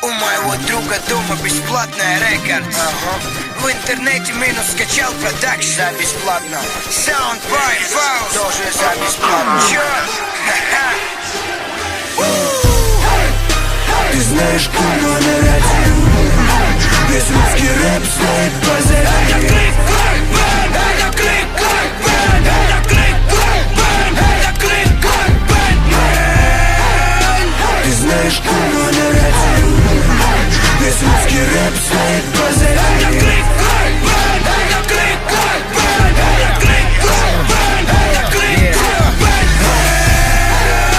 У моего друга дома бесплатная рекордс. В интернете минус скачал продакшн за бесплатно. Soundboy Files тоже за бесплатно. Чё? Ты знаешь, кто номер один? Весь русский рэп стоит позади. Это клик, клик, бэн, это клик, клик, бэн, это клик, клик, бэн, это клик, клик, бэн. Ты знаешь, кто номер один? Весь русский рэп стоит позади. Это клик, клик, бэн, это клик, клик, бэн, это клик, клик, бэн, это клик, клик, бэн.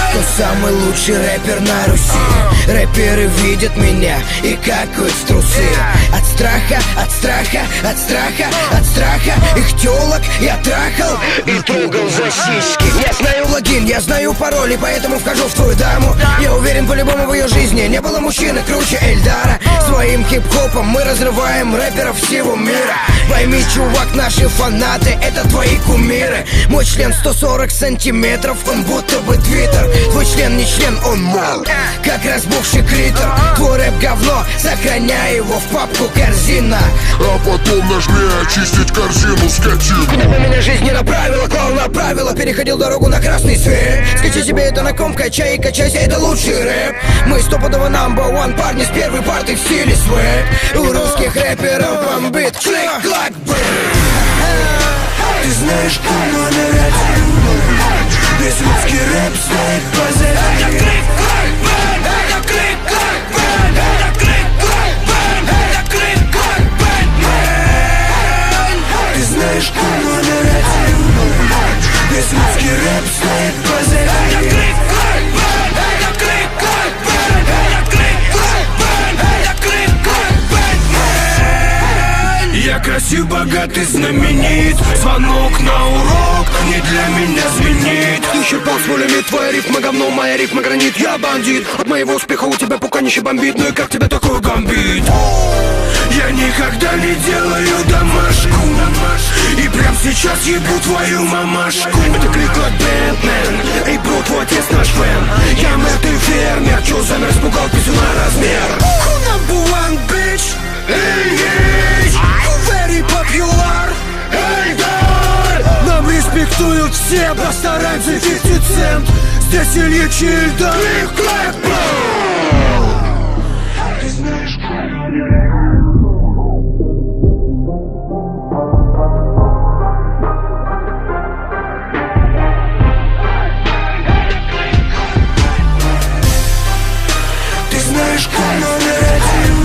Кто самый лучший рэпер на Руси? Рэперы видят меня и какают в трусы. От страха, от страха, от страха, от страха их тёлок я трахал и трогал за сиськи. Я знаю логин, я знаю пароли, поэтому вхожу в твою даму. Я уверен, по-любому в ее жизни не было мужчины круче Эльдара. Своим хип-хопом мы разрываем рэперов всего мира. Пойми, чувак, наши фанаты — это твои кумиры. Мой член 140 сантиметров, он будто бы твиттер. Твой член не член, он мол, как разбухший клитор. Твой рэп говно, сохраняй его в папку корзина. А потом нажми очистить корзину, скотину. Тебя меня жизнь не направила, клал направила. Переходил дорогу на красный свет. Скачай себе это на ком, качай и качайся, это лучший рэп. Мы стопудово number one, парни с первой парты в стиле свэк. У русских рэперов бомбит клик, клак, бэк. Ты знаешь, кто номер один? Весь русский рэп стоит позади. Это клик, клак, бэк, это клик, клак, бэк, это клик, клак, бэк, это клик, клак, бэк. Ты знаешь, кто номер один? Весь русский рэп стоит позади. Это клик, клак, бэк, это клик, клак, бэк, это клик, клак, бэк, это клик, клак, бэк. Я красив, богатый, знаменит. Звонок на урок не для меня звенит. Исчерпал с волями, твоя рифма говно, моя рифма гранит. Я бандит, от моего успеха у тебя пуканище бомбит. Ну и как тебя такое гамбит? Я никогда не делаю домашку, и прям сейчас ебу твою мамашку. Это клик-клак Бэтмен, эй, бро, твой отец наш фэн. Я мертвый фермер, чё замер, испугал писю на размер. Who number one, bitch? Эй, эй, very popular. Эй, да! Нам респектуют все, постараемся 50 цент. Здесь Ильич Ильдар. Клик-клак, ты знаешь, кто номер один?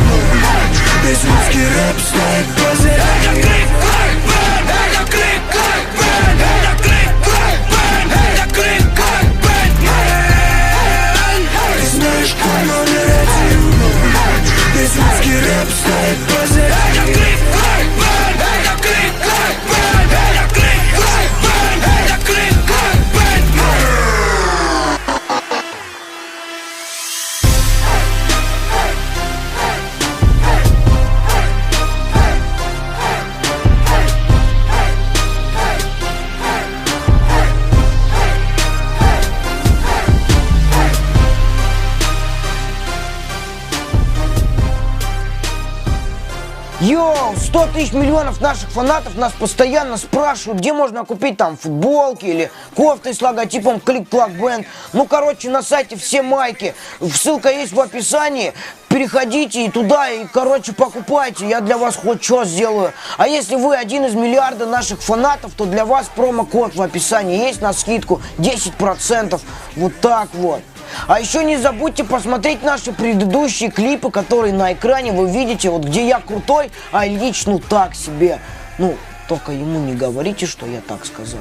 Весь русский рэп стоит позади. Это клик, клак, бэн, это клик, клак, бэн, это клик, клак, бэн, это клик, клак, бэн. Ты знаешь, кто номер один? Весь русский рэп стоит позади. Это клик, клак, бэн, это клик, клак, бэн, это клик, клак, бэн, это клик, клак, бэн. Йоу, 100 тысяч миллионов наших фанатов нас постоянно спрашивают, где можно купить там футболки или кофты с логотипом Клик-Клак Бэнд. Ну, короче, на сайте все майки. Ссылка есть в описании. Переходите и туда, и, короче, покупайте. Я для вас хоть что сделаю. А если вы один из миллиарда наших фанатов, то для вас промокод в описании есть на скидку 10%. Вот так вот. А еще не забудьте посмотреть наши предыдущие клипы, которые на экране вы видите, вот где я крутой, а Ильич ну так себе. Ну, только ему не говорите, что я так сказал.